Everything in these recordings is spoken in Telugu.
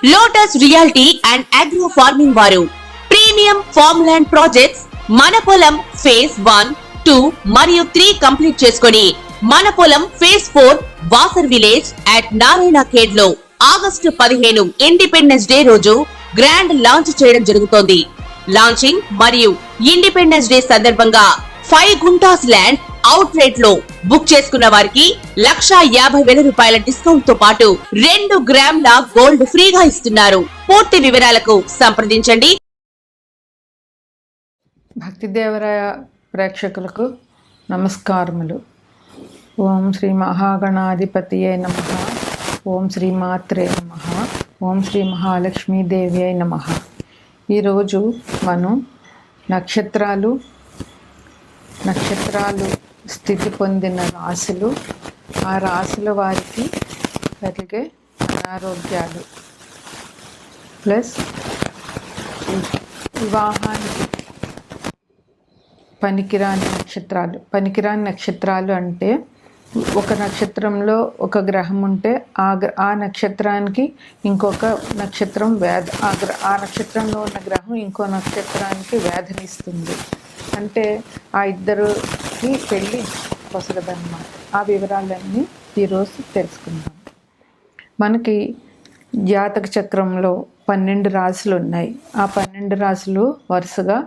Lotus reality and agro farming వారు ప్రీమియం ఫార్మ్ ల్యాండ్ ప్రాజెక్ట్స్ మన పొలం ఫేజ్ 1, 2 మరియు 3 కంప్లీట్ చేసుకొని మన పొలం phase 4 Wasar village at Narayana Khed లో ఆగస్టు 15 ఇండిపెండెన్స్ డే రోజు గ్రాండ్ లాంచ్ చేయడం జరుగుతోంది. లాంచింగ్ మరియు ఇండిపెండెన్స్ డే సందర్భంగా 5 గుంటాస్ ల్యాండ్ అవుట్ రేట్ లో బుక్ చేసుకున్న వారికి 1,50,000 రూపాయల డిస్కౌంట్ తో పాటు 2 గ్రాముల గోల్డ్ ఫ్రీగా ఇస్తున్నారు. పూర్తి వివరాలకు సంప్రదించండి. భక్తి దేవరాయ ప్రేక్షకులకు నమస్కారములు. ఓం శ్రీ మహాగణాధిపతియే నమః. ఓం శ్రీ మాత్రే నమః. ఓం శ్రీ మహాలక్ష్మీదేవి నమః. ఈరోజు మనం నక్షత్రాలు స్థితి పొందిన రాశులు, ఆ రాశుల వారికి కలిగే అనారోగ్యాలు ప్లస్ వివాహానికి పనికిరాని నక్షత్రాలు అంటే ఒక నక్షత్రంలో ఒక గ్రహం ఉంటే ఆ నక్షత్రానికి ఇంకొక నక్షత్రం ఆ నక్షత్రంలో ఉన్న గ్రహం ఇంకో నక్షత్రానికి వేధనిస్తుంది. అంటే ఆ ఇద్దరికి పెళ్ళి పొసగదన్నమాట. ఆ వివరాలన్నీ ఈరోజు తెలుసుకుందాం. మనకి జాతక చక్రంలో 12 రాశులు ఉన్నాయి. ఆ 12 రాశులు వరుసగా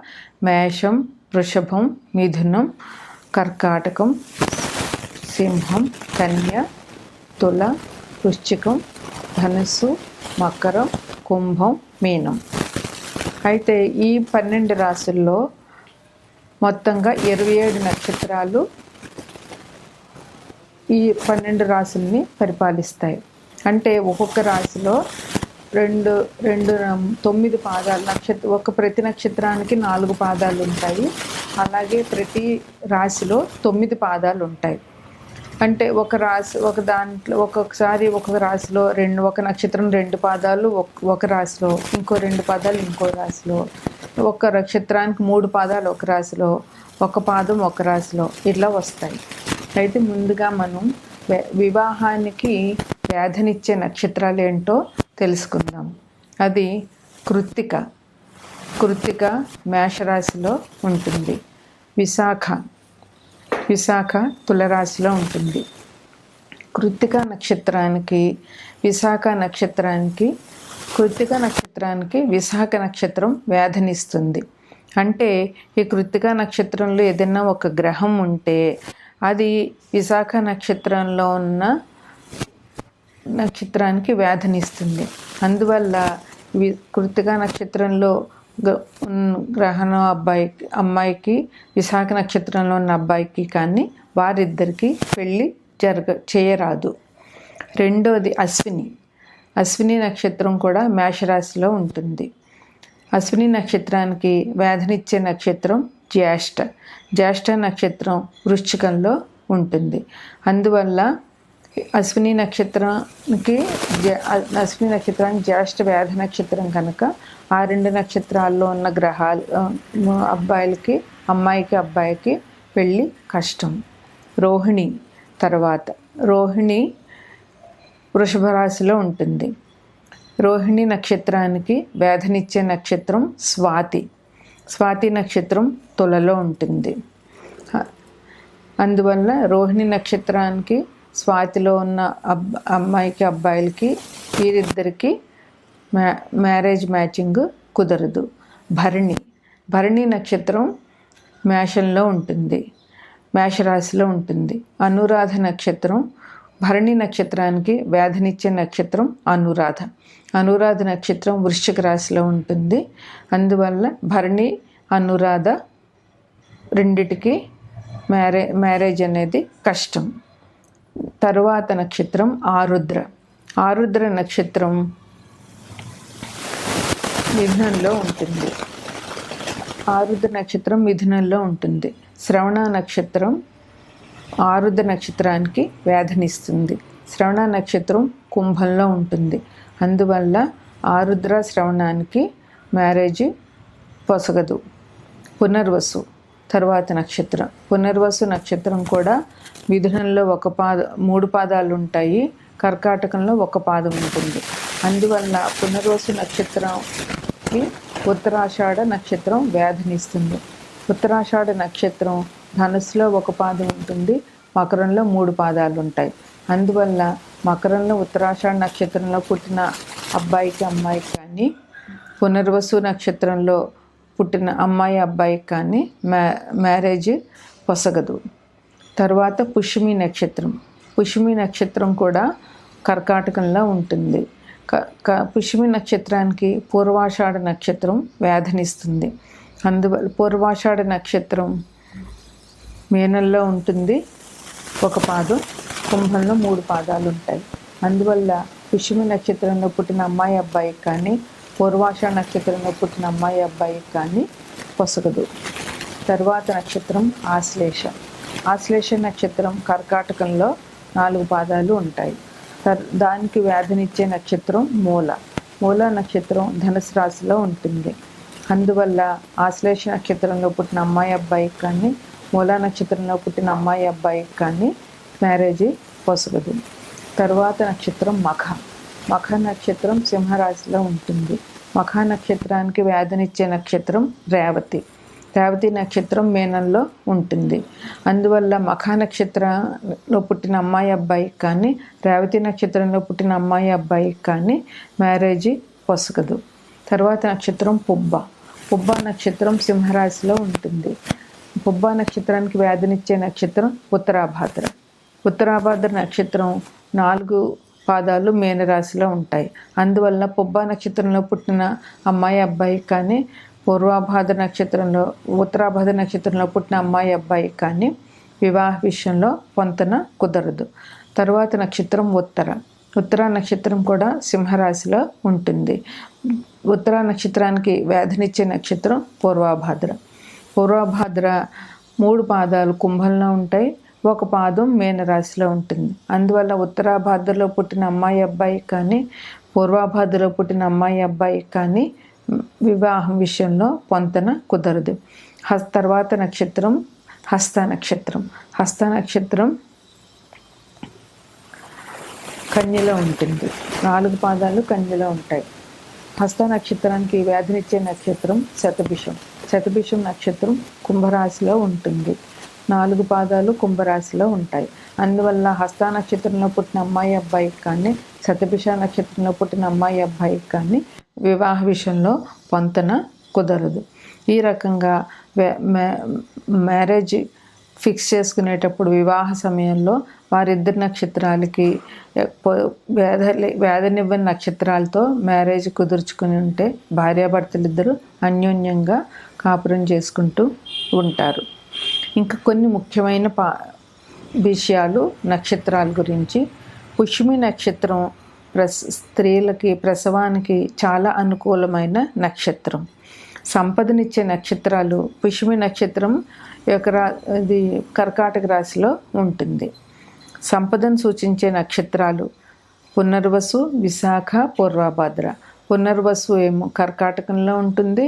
మేషం, వృషభం, మిథునం, కర్కాటకం, సింహం, కన్య, తుల, వృశ్చికం, ధనుస్సు, మకరం, కుంభం, మీనం. అయితే ఈ 12 రాశుల్లో మొత్తంగా 27 నక్షత్రాలు ఈ 12 రాశుల్ని పరిపాలిస్తాయి. అంటే ఒక్కొక్క రాశిలో 9 పాదాలు ప్రతి నక్షత్రానికి 4 పాదాలు ఉంటాయి. అలాగే ప్రతి రాశిలో 9 పాదాలు ఉంటాయి. అంటే ఒక్కొక్కసారి ఒక రాశిలో ఒక నక్షత్రం 2 పాదాలు ఒక రాశిలో, ఇంకో 2 పాదాలు ఇంకో రాశిలో, ఒక నక్షత్రానికి 3 పాదాలు ఒక రాశిలో, ఒక పాదం ఒక రాశిలో ఇట్లా వస్తాయి. అయితే ముందుగా మనం వివాహానికి వేధనిచ్చే నక్షత్రాలు ఏంటో తెలుసుకుందాం. అది కృత్తిక మేషరాశిలో ఉంటుంది. విశాఖ తులరాశిలో ఉంటుంది. కృత్తిక నక్షత్రానికి విశాఖ నక్షత్రం వేధనిస్తుంది. అంటే ఈ కృత్తిక నక్షత్రంలో ఏదైనా ఒక గ్రహం ఉంటే అది విశాఖ నక్షత్రంలో ఉన్న నక్షత్రానికి వేధనిస్తుంది. అందువల్ల కృత్తిక నక్షత్రంలో గ్రహణం అమ్మాయికి విశాఖ నక్షత్రంలో ఉన్న అబ్బాయికి కానీ వారిద్దరికి పెళ్ళి చేయరాదు. రెండోది అశ్విని నక్షత్రం కూడా మేషరాశిలో ఉంటుంది. అశ్విని నక్షత్రానికి వేధనిచ్చే నక్షత్రం జ్యేష్ఠ నక్షత్రం వృశ్చికంలో ఉంటుంది. అందువల్ల అశ్విని నక్షత్రానికి జ్యేష్ఠ వేధ నక్షత్రం కనుక ఆ 2 నక్షత్రాల్లో ఉన్న గ్రహాలు అమ్మాయికి పెళ్ళి కష్టం. రోహిణి వృషభ రాశిలో ఉంటుంది. రోహిణి నక్షత్రానికి వేధనిచ్చే నక్షత్రం స్వాతి నక్షత్రం తులలో ఉంటుంది. అందువల్ల రోహిణి నక్షత్రానికి స్వాతిలో ఉన్న అబ్బాయిలకి వీరిద్దరికి మ్యారేజ్ మ్యాచింగ్ కుదరదు. భరణి నక్షత్రం మేషరాశిలో ఉంటుంది. అనురాధ నక్షత్రం భరణి నక్షత్రానికి వేధనిచ్చే నక్షత్రం అనురాధ నక్షత్రం వృశ్చిక రాశిలో ఉంటుంది. అందువల్ల భరణి అనురాధ రెండిటికి మ్యారేజ్ అనేది కష్టం. తరువాత నక్షత్రం ఆరుద్ర నక్షత్రం మిథునంలో ఉంటుంది. శ్రవణ నక్షత్రం ఆరుద్ర నక్షత్రానికి వేధనిస్తుంది. శ్రవణ నక్షత్రం కుంభంలో ఉంటుంది. అందువల్ల ఆరుద్ర శ్రవణానికి మ్యారేజ్ పొసగదు. పునర్వసు నక్షత్రం కూడా మిథునంలో 3 పాదాలు ఉంటాయి. కర్కాటకంలో ఒక పాదం ఉంటుంది. అందువల్ల పునర్వసు నక్షత్రంకి ఉత్తరాషాఢ నక్షత్రం వ్యాధినిస్తుంది. ఉత్తరాషాఢ నక్షత్రం ధనుస్సులో ఒక పాదం ఉంటుంది, మకరంలో 3 పాదాలు ఉంటాయి. అందువల్ల మకరంలో ఉత్తరాషాఢ నక్షత్రంలో పుట్టిన అబ్బాయికి అమ్మాయికి కానీ, పునర్వసు నక్షత్రంలో పుట్టిన అమ్మాయి అబ్బాయికి కానీ మ్యారేజ్ పొసగదు. తర్వాత పుష్యమి నక్షత్రం. పుష్యమి నక్షత్రం కూడా కర్కాటకంలో ఉంటుంది. పుష్యమి నక్షత్రానికి పూర్వాషాఢ నక్షత్రం వ్యాధనిస్తుంది. అందువల్ల పూర్వాషాఢ నక్షత్రం మీనంలో ఉంటుంది, ఒక పాదం, కుంభంలో 3 పాదాలు ఉంటాయి. అందువల్ల పుష్యమి నక్షత్రంలో పుట్టిన అమ్మాయి అబ్బాయికి కానీ, పూర్వాషాఢ నక్షత్రంలో పుట్టిన అమ్మాయి అబ్బాయికి కానీ పొసగదు. తర్వాత నక్షత్రం ఆశ్లేష. ఆశ్లేష నక్షత్రం కర్కాటకంలో 4 పాదాలు ఉంటాయి. దానికి వ్యాధినిచ్చే నక్షత్రం మూల. మూల నక్షత్రం ధనుసు రాశిలో ఉంటుంది. అందువల్ల ఆశ్లేష నక్షత్రంలో పుట్టిన అమ్మాయి అబ్బాయికి కానీ, మూల నక్షత్రంలో పుట్టిన అమ్మాయి అబ్బాయికి కానీ మ్యారేజ్ పొసగదు. తర్వాత నక్షత్రం మఖ. మఖ నక్షత్రం సింహరాశిలో ఉంటుంది. మఖ నక్షత్రానికి వ్యాధినిచ్చే నక్షత్రం రేవతి. రేవతి నక్షత్రం మీనంలో ఉంటుంది. అందువల్ల మఖ నక్షత్రంలో పుట్టిన అమ్మాయి అబ్బాయికి కానీ, రేవతి నక్షత్రంలో పుట్టిన అమ్మాయి అబ్బాయికి కానీ మ్యారేజ్ పొసగదు. తర్వాత నక్షత్రం పుబ్బ. పుబ్బ నక్షత్రం సింహరాశిలో ఉంటుంది. పుబ్బ నక్షత్రానికి వ్యాధినిచ్చే నక్షత్రం ఉత్తరాభాద్ర. ఉత్తరాభాద్ర నక్షత్రం 4 పాదాలు మీనరాశిలో ఉంటాయి. అందువల్ల పుబ్బ నక్షత్రంలో పుట్టిన అమ్మాయి అబ్బాయికి కానీ, పూర్వాభాద్ర నక్షత్రంలో ఉత్తరాభాద్ర నక్షత్రంలో పుట్టిన అమ్మాయి అబ్బాయికి కానీ వివాహ విషయంలో పొంతన కుదరదు. తర్వాత నక్షత్రం ఉత్తర. ఉత్తర నక్షత్రం కూడా సింహరాశిలో ఉంటుంది. ఉత్తర నక్షత్రానికి వ్యాధినిచ్చే నక్షత్రం పూర్వాభాద్ర. పూర్వభాద్ర 3 పాదాలు కుంభంలో ఉంటాయి, ఒక పాదం మీనరాశిలో ఉంటుంది. అందువల్ల ఉత్తరాభాద్రలో పుట్టిన అమ్మాయి అబ్బాయికి కానీ, పూర్వభాద్రలో పుట్టిన అమ్మాయి అబ్బాయికి కానీ వివాహం విషయంలో పొంతన కుదరదు. తర్వాత నక్షత్రం హస్త నక్షత్రం. హస్త నక్షత్రం కన్యలో ఉంటుంది. 4 పాదాలు కన్యలో ఉంటాయి. హస్త నక్షత్రానికి వ్యాధినిచ్చే నక్షత్రం శతభిషం. శతభిషం నక్షత్రం కుంభరాశిలో ఉంటుంది. 4 పాదాలు కుంభరాశిలో ఉంటాయి. అందువల్ల హస్త నక్షత్రంలో పుట్టిన అమ్మాయి అబ్బాయికి కానీ, శతభిష నక్షత్రంలో పుట్టిన అమ్మాయి అబ్బాయికి కానీ వివాహ విషయంలో పొంతన కుదరదు. ఈ రకంగా మ్యారేజ్ ఫిక్స్ చేసుకునేటప్పుడు వివాహ సమయంలో వారిద్దరి నక్షత్రాలకి వేదనివ్వని నక్షత్రాలతో మ్యారేజ్ కుదుర్చుకుని ఉంటే భార్యాభర్తలిద్దరూ అన్యోన్యంగా కాపురం చేసుకుంటూ ఉంటారు. ఇంకా కొన్ని ముఖ్యమైన విషయాలు నక్షత్రాల గురించి. పుష్యమి నక్షత్రం స్త్రీలకి ప్రసవానికి చాలా అనుకూలమైన నక్షత్రం. సంపదనిచ్చే నక్షత్రాలు పుష్యమి నక్షత్రం ఇది కర్కాటక రాశిలో ఉంటుంది. సంపదను సూచించే నక్షత్రాలు పునర్వసు, విశాఖ, పూర్వభాద్ర. పునర్వసు ఏమో కర్కాటకంలో ఉంటుంది,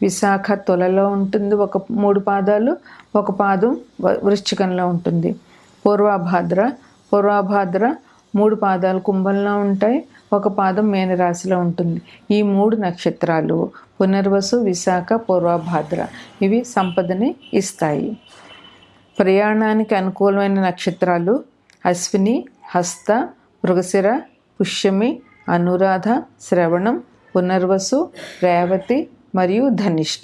విశాఖ తులలో ఉంటుంది, 3 పాదాలు, ఒక పాదం వృశ్చికంలో ఉంటుంది. పూర్వభాద్ర 3 పాదాలు కుంభంలో ఉంటాయి, ఒక పాదం మీనరాశిలో ఉంటుంది. ఈ 3 నక్షత్రాలు పునర్వసు, విశాఖ, పూర్వభాద్ర ఇవి సంపదని ఇస్తాయి. ప్రయాణానికి అనుకూలమైన నక్షత్రాలు అశ్విని, హస్త, మృగశిర, పుష్యమి, అనురాధ, శ్రవణం, పునర్వసు, రేవతి మరియు ధనిష్ట.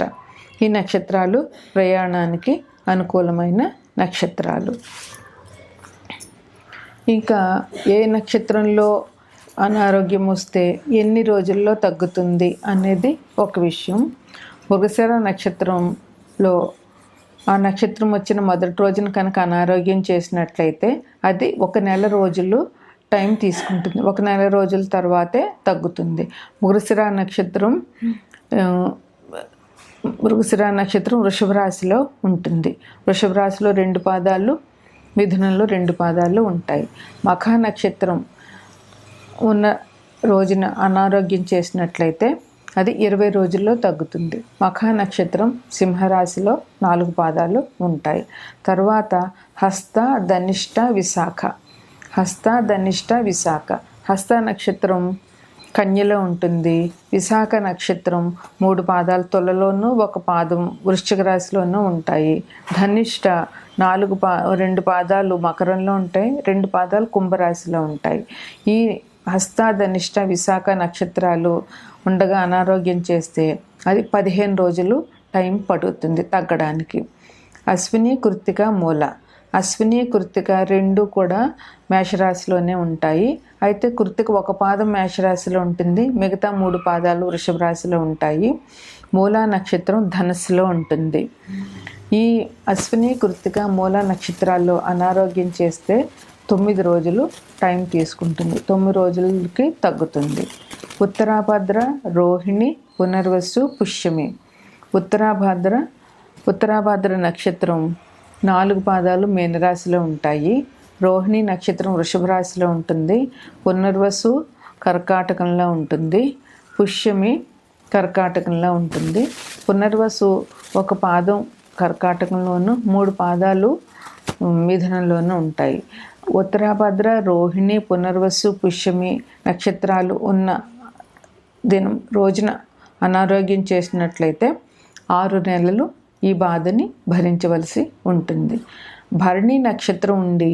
ఈ నక్షత్రాలు ప్రయాణానికి అనుకూలమైన నక్షత్రాలు. ఇంకా ఏ నక్షత్రంలో అనారోగ్యం వస్తే ఎన్ని రోజుల్లో తగ్గుతుంది అనేది ఒక విషయం. మృగశిర నక్షత్రంలో ఆ నక్షత్రం వచ్చిన మొదటి రోజున కనుక అనారోగ్యం చేసినట్లయితే అది 1 నెల రోజులు టైం తీసుకుంటుంది. 1 నెల రోజుల తర్వాతే తగ్గుతుంది. మృగశిర నక్షత్రం వృషభ రాశిలో ఉంటుంది. వృషభ రాశిలో 2 పాదాలు, మిథునంలో 2 పాదాలు ఉంటాయి. మఖ నక్షత్రం ఉన్న రోజున అనారోగ్యం చేసినట్లయితే అది 20 రోజుల్లో తగ్గుతుంది. మఖ నక్షత్రం సింహరాశిలో 4 పాదాలు ఉంటాయి. తర్వాత హస్త, ధనిష్ట, విశాఖ. హస్త, ధనిష్ట, విశాఖ. హస్త నక్షత్రం కన్యలో ఉంటుంది. విశాఖ నక్షత్రం 3 పాదాలు తులలోనూ 1 పాదం వృశ్చిక రాశిలోనూ ఉంటాయి. ధనిష్ట 2 పాదాలు మకరంలో ఉంటాయి, 2 పాదాలు కుంభరాశిలో ఉంటాయి. ఈ హస్త, ధనిష్ట, విశాఖ నక్షత్రాలు ఉండగా అనారోగ్యం చేస్తే అది 15 రోజులు టైం పడుతుంది తగ్గడానికి. అశ్విని, కృత్తిక, మూల. అశ్విని, కృత్తిక 2 కూడా మేషరాశిలోనే ఉంటాయి. అయితే కృత్తిక 1 పాదం మేషరాశిలో ఉంటుంది, మిగతా 3 పాదాలు వృషభ రాశిలో ఉంటాయి. మూలా నక్షత్రం ధనుస్సులో ఉంటుంది. ఈ అశ్విని, కృత్తిక, మూల నక్షత్రాల్లో అనారోగ్యం చేస్తే 9 రోజులు టైం తీసుకుంటుంది, 9 రోజులకి తగ్గుతుంది. ఉత్తరాభద్ర, రోహిణి, పునర్వసు, పుష్యమి. ఉత్తరాభద్ర నక్షత్రం 4 పాదాలు మీనరాశిలో ఉంటాయి. రోహిణి నక్షత్రం వృషభ రాశిలో ఉంటుంది. పునర్వసు కర్కాటకంలో ఉంటుంది. పుష్యమి కర్కాటకంలో ఉంటుంది. పునర్వసు 1 పాదం కర్కాటకంలోను, 3 పాదాలు మిథునంలోనూ ఉంటాయి. ఉత్తరాభద్ర, రోహిణి, పునర్వసు, పుష్యమి నక్షత్రాలు ఉన్న రోజున అనారోగ్యం చేసినట్లయితే 6 నెలలు ఈ బాధని భరించవలసి ఉంటుంది. భరణి నక్షత్రం ఉండి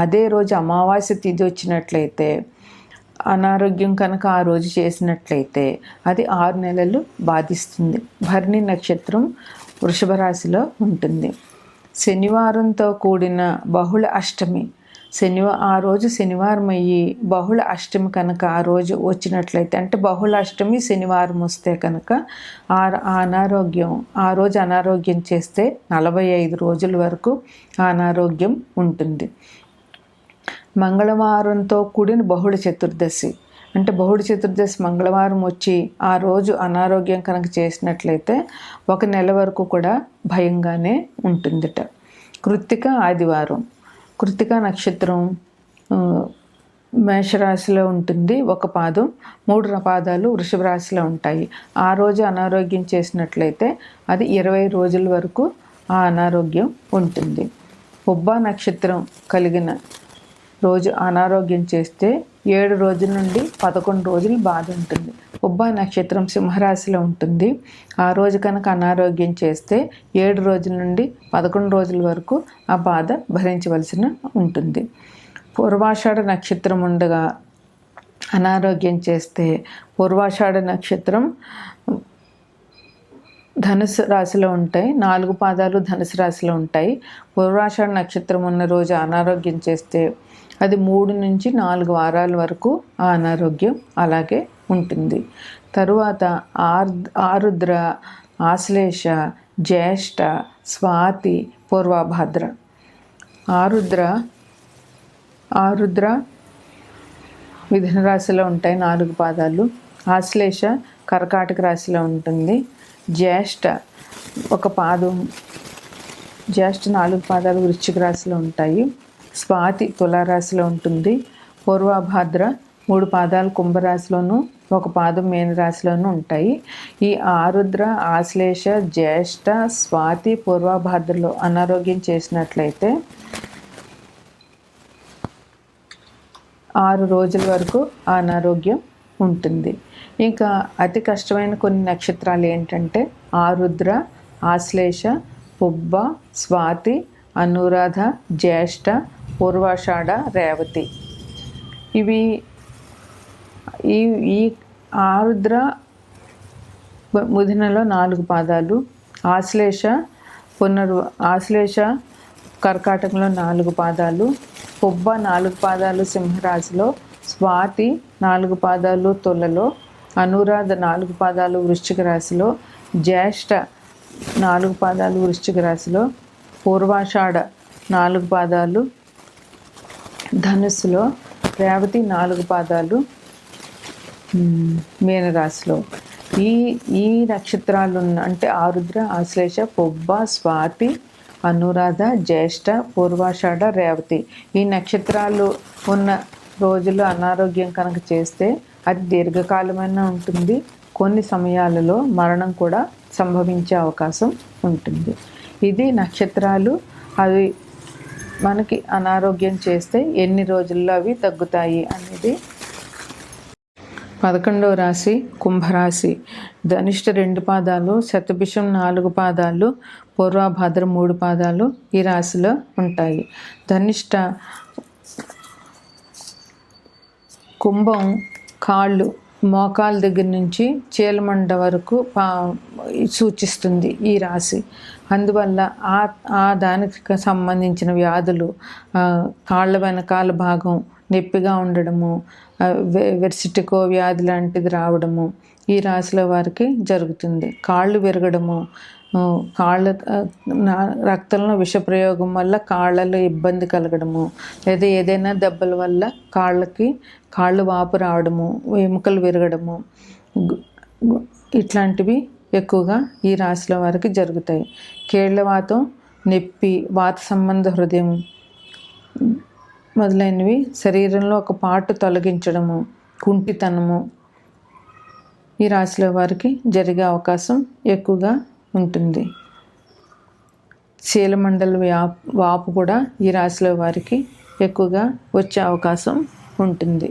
అదే రోజు అమావాస్య తిథి వచ్చినట్లయితే అనారోగ్యం కనుక ఆ రోజు చేసినట్లయితే అది 6 నెలలు బాధిస్తుంది. భరణి నక్షత్రం వృషభ రాశిలో ఉంటుంది. శనివారంతో కూడిన బహుళ అష్టమి, ఆ రోజు శనివారం అయ్యి బహుళ అష్టమి కనుక ఆ రోజు వచ్చినట్లయితే, అంటే బహుళ అష్టమి శనివారం వస్తే కనుక ఆ రోజు అనారోగ్యం చేస్తే 45 రోజుల వరకు అనారోగ్యం ఉంటుంది. మంగళవారంతో కూడిన బహుళ చతుర్దశి, అంటే బహుళ చతుర్దశి మంగళవారం వచ్చి ఆ రోజు అనారోగ్యం కనుక చేసినట్లయితే 1 నెల వరకు కూడా భయంగానే ఉంటుందిట. కృత్తిక ఆదివారం. కృత్తిక నక్షత్రం మేషరాశిలో ఉంటుంది, 1 పాదం, 3 పాదాలు వృషభ రాశిలో ఉంటాయి. ఆ రోజు అనారోగ్యం చేసినట్లయితే అది 20 రోజుల వరకు ఆ అనారోగ్యం ఉంటుంది. పుబ్బ నక్షత్రం కలిగిన రోజు అనారోగ్యం చేస్తే 7 రోజుల నుండి 11 రోజులు బాధ ఉంటుంది. పుబ్బ నక్షత్రం సింహరాశిలో ఉంటుంది. ఆ రోజు కనుక అనారోగ్యం చేస్తే 7 రోజుల నుండి 11 రోజుల వరకు ఆ బాధ భరించవలసిన ఉంటుంది. పూర్వాషాఢ నక్షత్రం ఉండగా అనారోగ్యం చేస్తే పూర్వాషాఢ నక్షత్రం ధనుసు రాశిలో ఉంటాయి, 4 పాదాలు ధనుసు రాశిలో ఉంటాయి. పూర్వాషాఢ నక్షత్రం ఉన్న రోజు అనారోగ్యం చేస్తే అది 3 నుంచి 4 వారాల వరకు ఆ అనారోగ్యం అలాగే ఉంటుంది. తరువాత ఆరుద్ర, ఆశ్లేష, జ్యేష్ఠ, స్వాతి, పూర్వభాద్ర. ఆరుద్ర మిథున రాశిలో ఉంటాయి, 4 పాదాలు. ఆశ్లేష కర్కాటక రాశిలో ఉంటుంది. జ్యేష్ఠ 1 పాదం, జ్యేష్ఠ 4 పాదాలు వృశ్చిక రాశిలో ఉంటాయి. స్వాతి తులారాశిలో ఉంటుంది. పూర్వభాద్ర 3 పాదాలు కుంభరాశిలోను, 1 పాదం మీనరాశిలోనూ ఉంటాయి. ఈ ఆరుద్ర, ఆశ్లేష, జ్యేష్ఠ, స్వాతి, పూర్వభాద్రలో అనారోగ్యం చేసినట్లయితే 6 రోజుల వరకు ఆ అనారోగ్యం ఉంటుంది. ఇంకా అతి కష్టమైన కొన్ని నక్షత్రాలు ఏంటంటే ఆరుద్ర, ఆశ్లేష, పుబ్బ, స్వాతి, అనురాధ, జ్యేష్ఠ, పూర్వాషాఢ, రేవతి. ఈ ఆరుద్ర మిథునలో 4 పాదాలు, ఆశ్లేష కర్కాటకంలో 4 పాదాలు, పుబ్బ 4 పాదాలు సింహరాశిలో, స్వాతి 4 పాదాలు తులలో, అనురాధ 4 పాదాలు వృశ్చిక రాశిలో, జ్యేష్ఠ 4 పాదాలు వృశ్చిక రాశిలో, పూర్వాషాఢ 4 పాదాలు ధనుస్సులో, రేవతి 4 పాదాలు మీనరాశిలో. ఈ నక్షత్రాలు అంటే ఆరుద్ర, ఆశ్లేష, పుబ్బ, స్వాతి, అనురాధ, జ్యేష్ఠ, పూర్వాషాఢ, రేవతి. ఈ నక్షత్రాలు ఉన్న రోజులు అనారోగ్యం కనుక చేస్తే అది దీర్ఘకాలమైన ఉంటుంది. కొన్ని సమయాలలో మరణం కూడా సంభవించే అవకాశం ఉంటుంది. ఇది నక్షత్రాలు. అవి మనకి అనారోగ్యం చేస్తే ఎన్ని రోజుల్లో అవి తగ్గుతాయి అనేది. 11వ రాశి కుంభరాశి. ధనిష్ట 2 పాదాలు, శతభిషం 4 పాదాలు, పూర్వభాద్ర 3 పాదాలు ఈ రాశిలో ఉంటాయి. ధనిష్ట కుంభం కాళ్ళు మోకాల దగ్గర నుంచి చీలమండ వరకు సూచిస్తుంది ఈ రాశి. అందువల్ల ఆ దానికి సంబంధించిన వ్యాధులు, కాళ్ళ వెనకాల భాగం నొప్పిగా ఉండడము, వెర్సిటికో వ్యాధి లాంటిది రావడము ఈ రాశిలో వారికి జరుగుతుంది. కాళ్ళు విరగడము, కాళ్ళ రక్తంలో విషప్రయోగం వల్ల కాళ్ళలో ఇబ్బంది కలగడము, లేదా ఏదైనా దెబ్బల వల్ల కాళ్ళు వాపు రావడము, ఎముకలు విరగడము ఇట్లాంటివి ఎక్కువగా ఈ రాశిలో వారికి జరుగుతాయి. కీళ్ళవాతం, నొప్పి, వాత సంబంధ హృదయం మొదలైనవి, శరీరంలో ఒక పార్ట్ తొలగించడము, కుంటితనము ఈ రాశిలో వారికి జరిగే అవకాశం ఎక్కువగా ఉంటుంది. చీలమండల వాపు కూడా ఈ రాశిలో వారికి ఎక్కువగా వచ్చే అవకాశం ఉంటుంది.